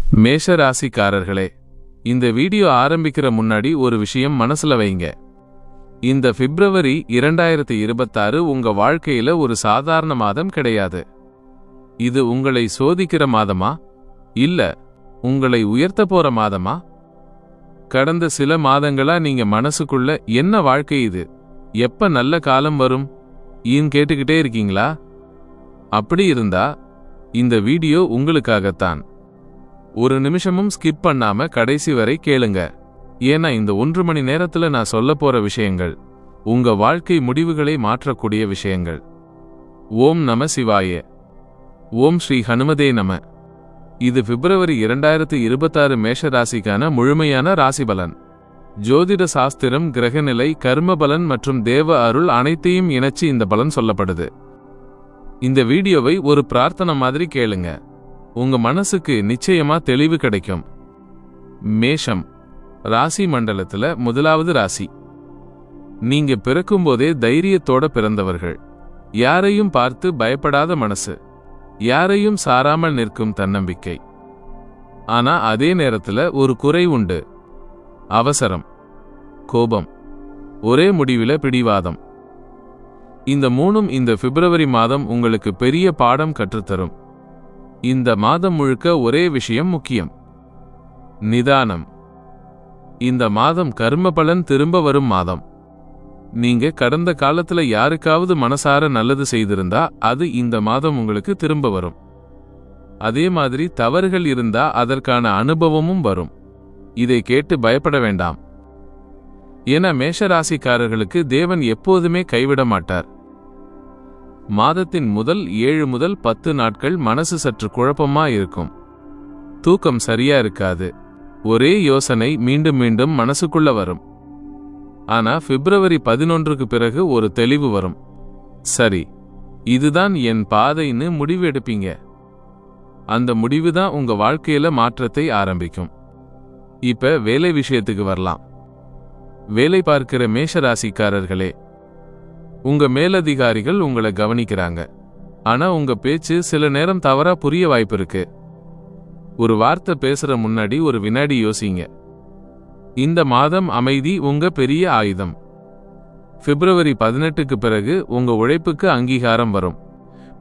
மேஷ ராசிக்காரர்களே, இந்த வீடியோ ஆரம்பிக்கிற முன்னாடி ஒரு விஷயம் மனசுல வைங்க. இந்த பிப்ரவரி 2026 உங்க வாழ்க்கையில ஒரு சாதாரண மாதம் கிடையாது. இது உங்களை சோதிக்கிற மாதமா, இல்ல உங்களை உயர்த்த போற மாதமா? கடந்த சில மாதங்களா நீங்க மனசுக்குள்ள என்ன வாழ்க்கை இது, எப்ப நல்ல காலம் வரும் ஈன்னு கேட்டுக்கிட்டே இருக்கீங்களா? அப்படி இருந்தா இந்த வீடியோ உங்களுக்காகத்தான். ஒரு நிமிஷமும் ஸ்கிப் பண்ணாம கடைசி வரை கேளுங்க. ஏன்னா இந்த 1 மணி நேரத்துல நான் சொல்ல போற விஷயங்கள் உங்க வாழ்க்கை முடிவுகளை மாற்றக்கூடிய விஷயங்கள். ஓம் நம சிவாய. ஓம் ஸ்ரீ ஹனுமதே நம. இது பிப்ரவரி 2026 மேஷ ராசிக்கான முழுமையான ராசிபலன். ஜோதிட சாஸ்திரம், கிரகநிலை, கர்மபலன் மற்றும் தேவ அருள் அனைத்தையும் இணைச்சு இந்த பலன் சொல்லப்படுது. இந்த வீடியோவை ஒரு பிரார்த்தனை மாதிரி கேளுங்க. உங்க மனசுக்கு நிச்சயமா தெளிவு கிடைக்கும். மேஷம் ராசி மண்டலத்துல முதலாவது ராசி. நீங்க பிறக்கும்போதே தைரியத்தோட பிறந்தவர்கள். யாரையும் பார்த்து பயப்படாத மனசு, யாரையும் சாராமல் நிற்கும் தன்னம்பிக்கை. ஆனா அதே நேரத்துல ஒரு குறை உண்டு: அவசரம், கோபம், ஒரே முடிவில பிடிவாதம். இந்த மூணும் இந்த பிப்ரவரி மாதம் உங்களுக்கு பெரிய பாடம் கற்றுத்தரும். இந்த மாதம் முழுக்க ஒரே விஷயம் முக்கியம்: நிதானம். இந்த மாதம் கர்ம பலன் திரும்ப வரும் மாதம். நீங்க கடந்த காலத்துல யாருக்காவது மனசார நல்லது செய்திருந்தா அது இந்த மாதம் உங்களுக்கு திரும்ப வரும். அதே மாதிரி தவறுகள் இருந்தா அதற்கான அனுபவமும் வரும். இதை கேட்டு பயப்பட வேண்டாம். ஏன்னா மேஷராசிக்காரர்களுக்கு தேவன் எப்போதுமே கைவிட மாட்டார். மாதத்தின் முதல் 7 முதல் 10 நாட்கள் மனசு சற்று குழப்பமா இருக்கும். தூக்கம் சரியா இருக்காது. ஒரே யோசனை மீண்டும் மீண்டும் மனசுக்குள்ள வரும். ஆனா பிப்ரவரி 11க்கு பிறகு ஒரு தெளிவு வரும். சரி, இதுதான் என் பாதைன்னு முடிவு எடுப்பீங்க. அந்த முடிவுதான் உங்க வாழ்க்கையில மாற்றத்தை ஆரம்பிக்கும். இப்ப வேலை விஷயத்துக்கு வரலாம். வேலை பார்க்கிற மேஷராசிக்காரர்களே, உங்க மேலதிகாரிகள் உங்களை கவனிக்கிறாங்க. ஆனா உங்க பேச்சு சில நேரம் தவறா புரிய வாய்ப்பு இருக்கு. ஒரு வார்த்தை பேசுற முன்னாடி ஒரு வினாடி யோசிங்க. இந்த மாதம் அமைதி உங்க பெரிய ஆயுதம். பிப்ரவரி 18க்கு பிறகு உங்க உழைப்புக்கு அங்கீகாரம் வரும்.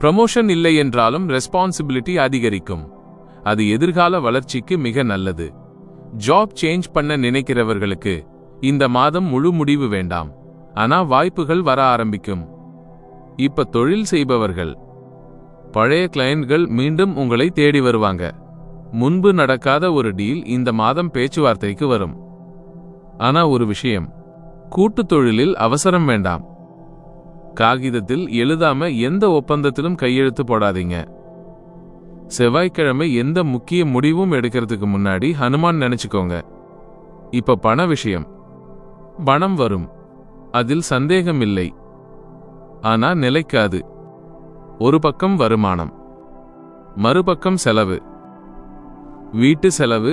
ப்ரமோஷன் இல்லை என்றாலும் ரெஸ்பான்சிபிலிட்டி அதிகரிக்கும். அது எதிர்கால வளர்ச்சிக்கு மிக நல்லது. ஜாப் சேஞ்ச் பண்ண நினைக்கிறவர்களுக்கு இந்த மாதம் முழு முடிவு வேண்டாம். ஆனா வாய்ப்புகள் வர ஆரம்பிக்கும். இப்ப தொழில் செய்பவர்கள், பழைய கிளையன்ட்கள் மீண்டும் உங்களை தேடி வருவாங்க. முன்பு நடக்காத ஒரு டீல் இந்த மாதம் பேச்சுவார்த்தைக்கு வரும். ஆனா ஒரு விஷயம்: கூட்டு தொழிலில் அவசரம் வேண்டாம். காகிதத்தில் எழுதாம எந்த ஒப்பந்தத்திலும் கையெழுத்து போடாதீங்க. செவ்வாய்க்கிழமை எந்த முக்கிய முடிவும் எடுக்கிறதுக்கு முன்னாடி ஹனுமான் நினைச்சுக்கோங்க. இப்ப பண விஷயம். பணம் வரும், அதில் சந்தேகம் இல்லை. ஆனா நிலைக்காது. ஒரு பக்கம் வருமானம், மறுபக்கம் செலவு. வீட்டு செலவு,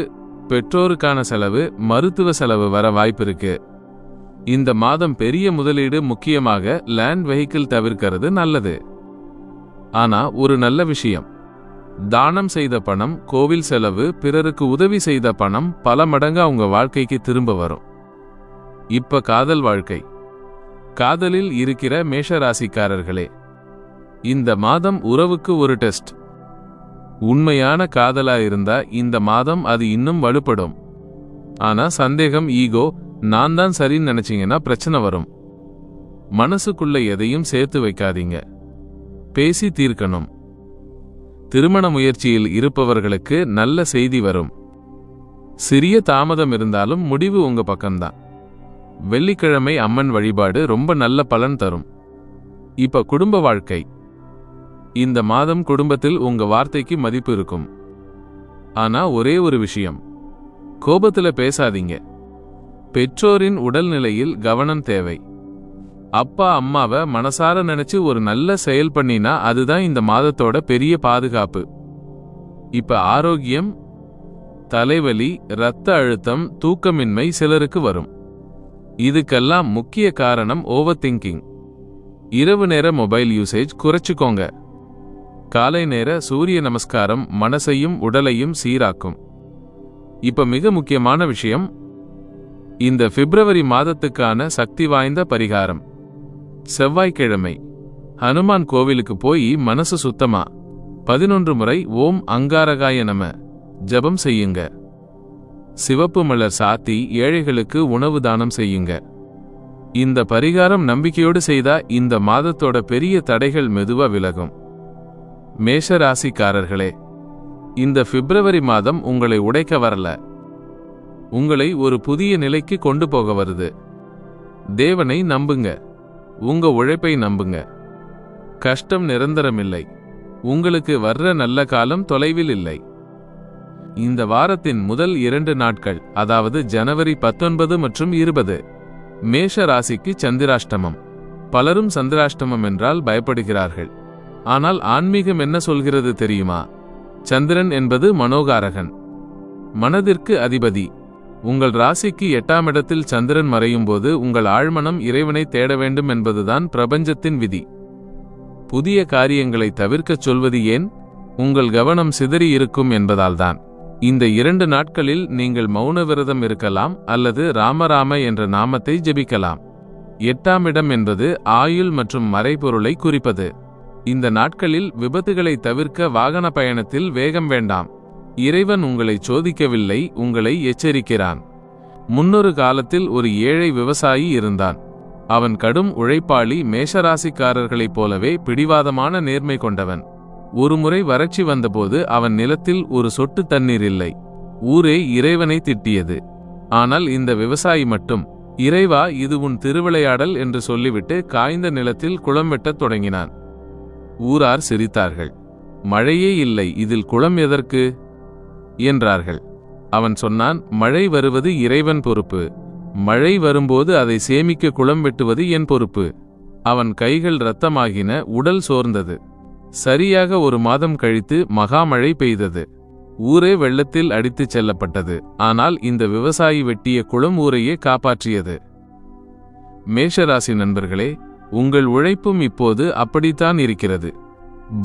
பெற்றோருக்கான செலவு, மருத்துவ செலவு வர வாய்ப்பிருக்கு. இந்த மாதம் பெரிய முதலீடு, முக்கியமாக லேண்ட் வெஹிக்கிள் தவிர்க்கிறது நல்லது. ஆனா ஒரு நல்ல விஷயம்: தானம் செய்த பணம், கோவில் செலவு, பிறருக்கு உதவி செய்த பணம் பல மடங்கா உங்க வாழ்க்கைக்கு திரும்ப வரும். இப்ப காதல் வாழ்க்கை. காதலில் இருக்கிற மேஷராசிக்காரர்களே, இந்த மாதம் உறவுக்கு ஒரு டெஸ்ட். உண்மையான காதலா இருந்தா இந்த மாதம் அது இன்னும் வலுப்படும். ஆனா சந்தேகம், ஈகோ, நான் தான் சரின்னு நினைச்சீங்கன்னா பிரச்சனை வரும். மனசுக்குள்ள எதையும் சேர்த்து வைக்காதீங்க. பேசி தீர்க்கணும். திருமண முயற்சியில் இருப்பவர்களுக்கு நல்ல செய்தி வரும். சிறிய தாமதம் இருந்தாலும் முடிவு உங்க பக்கம்தான். வெள்ளிக்கிழமை அம்மன் வழிபாடு ரொம்ப நல்ல பலன் தரும். இப்ப குடும்ப வாழ்க்கை. இந்த மாதம் குடும்பத்தில் உங்க வார்த்தைக்கு மதிப்பு இருக்கும். ஆனா ஒரே ஒரு விஷயம்: கோபத்துல பேசாதீங்க. பெற்றோரின் உடல்நிலையில் கவனம் தேவை. அப்பா அம்மாவை மனசார நினைச்சு ஒரு நல்ல செயல் பண்ணினா அதுதான் இந்த மாதத்தோட பெரிய பாதுகாப்பு. இப்ப ஆரோக்கியம். தலைவலி, இரத்த அழுத்தம், தூக்கமின்மை சிலருக்கு வரும். இதுக்கெல்லாம் முக்கிய காரணம் ஓவர் திங்கிங். இரவு நேர மொபைல் யூசேஜ் குறைச்சுக்கோங்க. காலை நேர சூரிய நமஸ்காரம் மனசையும் உடலையும் சீராக்கும். இப்ப மிக முக்கியமான விஷயம், இந்த பிப்ரவரி மாதத்துக்கான சக்தி வாய்ந்த பரிகாரம். செவ்வாய்க்கிழமை ஹனுமான் கோவிலுக்கு போய் மனசு சுத்தமா 11 முறை ஓம் அங்காரகாய நம ஜபம் செய்யுங்க. சிவப்பு மலர் சாத்தி ஏழைகளுக்கு உணவு தானம் செய்யுங்க. இந்த பரிகாரம் நம்பிக்கையோடு செய்தா இந்த மாதத்தோட பெரிய தடைகள் மெதுவா விலகும். மேஷ ராசிக்காரர்களே, இந்த பிப்ரவரி மாதம் உங்களை உடைக்க வரல, உங்களை ஒரு புதிய நிலைக்கு கொண்டு போக வருது. தேவனை நம்புங்க, உங்க உழைப்பை நம்புங்க. கஷ்டம் நிரந்தரமில்லை, உங்களுக்கு வர்ற நல்ல காலம் தொலைவில் இல்லை. இந்த வாரத்தின் முதல் 2 நாட்கள், அதாவது ஜனவரி 19 மற்றும் 20, மேஷ ராசிக்கு சந்திராஷ்டமம். பலரும் சந்திராஷ்டமம் என்றால் பயப்படுகிறார்கள். ஆனால் ஆன்மீகம் என்ன சொல்கிறது தெரியுமா? சந்திரன் என்பது மனோகாரகன், மனதிற்கு அதிபதி. உங்கள் ராசிக்கு 8ஆம் இடத்தில் சந்திரன் மறையும் போது உங்கள் ஆழ்மனம் இறைவனை தேட வேண்டும் என்பதுதான் பிரபஞ்சத்தின் விதி. புதிய காரியங்களை தவிர்க்கச் சொல்வது ஏன்? உங்கள் கவனம் சிதறி இருக்கும் என்பதால்தான். இந்த 2 நாட்களில் நீங்கள் மௌன விரதம் இருக்கலாம் அல்லது ராமராம என்ற நாமத்தை ஜெபிக்கலாம். 8ஆம் இடம் என்பது ஆயுள் மற்றும் மறைபொருளை குறிப்பது. இந்த நாட்களில் விபத்துகளை தவிர்க்க வாகன பயணத்தில் வேகம் வேண்டாம். இறைவன் உங்களை சோதிக்கவில்லை, உங்களை எச்சரிக்கிறான். முன்னொரு காலத்தில் ஒரு ஏழை விவசாயி இருந்தான். அவன் கடும் உழைப்பாளி, மேஷராசிக்காரர்களைப் போலவே பிடிவாதமான நேர்மை கொண்டவன். ஒருமுறை வறட்சி வந்தபோது அவன் நிலத்தில் ஒரு சொட்டு தண்ணீர் இல்லை. ஊரே இறைவனை திட்டியது. ஆனால் இந்த விவசாயி மட்டும், இறைவா, இது உன் திருவிளையாடல் என்று சொல்லிவிட்டு காய்ந்த நிலத்தில் குளம் வெட்டத் தொடங்கினான். ஊரார் சிரித்தார்கள். மழையே இல்லை, இதில் குளம் எதற்கு என்றார்கள். அவன் சொன்னான், மழை வருவது இறைவன் பொறுப்பு. மழை வரும்போது அதை சேமிக்க குளம் வெட்டுவது என் பொறுப்பு. அவன் கைகள் இரத்தமாகின, உடல் சோர்ந்தது. சரியாக 1 மாதம் கழித்து மகாமழை பெய்தது. ஊரே வெள்ளத்தில் அடித்துச் செல்லப்பட்டது. ஆனால் இந்த விவசாயி வெட்டிய குளம் ஊரையே காப்பாற்றியது. மேஷராசி நண்பர்களே, உங்கள் உழைப்பும் இப்போது அப்படித்தான் இருக்கிறது.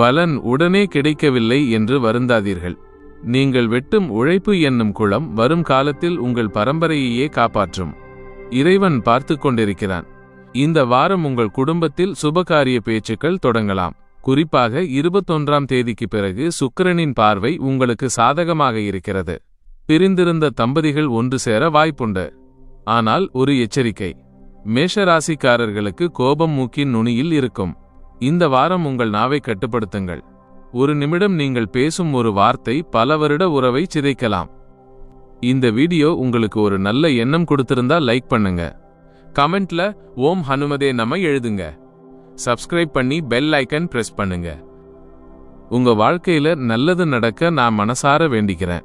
பலன் உடனே கிடைக்கவில்லை என்று வருந்தாதீர்கள். நீங்கள் வெட்டும் உழைப்பு என்னும் குளம் வரும் காலத்தில் உங்கள் பரம்பரையையே காப்பாற்றும். இறைவன் பார்த்து கொண்டிருக்கிறான். இந்த வாரம் உங்கள் குடும்பத்தில் சுபகாரிய பேச்சுக்கள் தொடங்கலாம். குறிப்பாக 21ஆம் தேதிக்கு பிறகு சுக்கிரனின் பார்வை உங்களுக்கு சாதகமாக இருக்கிறது. பிரிந்திருந்த தம்பதிகள் ஒன்று சேர வாய்ப்புண்டு. ஆனால் ஒரு எச்சரிக்கை, மேஷராசிக்காரர்களுக்கு கோபம் மூக்கின் நுனியில் இருக்கும். இந்த வாரம் உங்கள் நாவை கட்டுப்படுத்துங்கள். ஒரு நிமிடம் நீங்கள் பேசும் ஒரு வார்த்தை பல வருட உறவை சிதைக்கலாம். இந்த வீடியோ உங்களுக்கு ஒரு நல்ல எண்ணம் கொடுத்திருந்தா லைக் பண்ணுங்க. கமெண்ட்ல ஓம் ஹனுமதே நம எழுதுங்க. சப்ஸ்கிரைப் பண்ணி பெல் ஐக்கன் பிரஸ் பண்ணுங்க. உங்க வாழ்க்கையில நல்லது நடக்க நான் மனசார வேண்டிக்கிறேன்.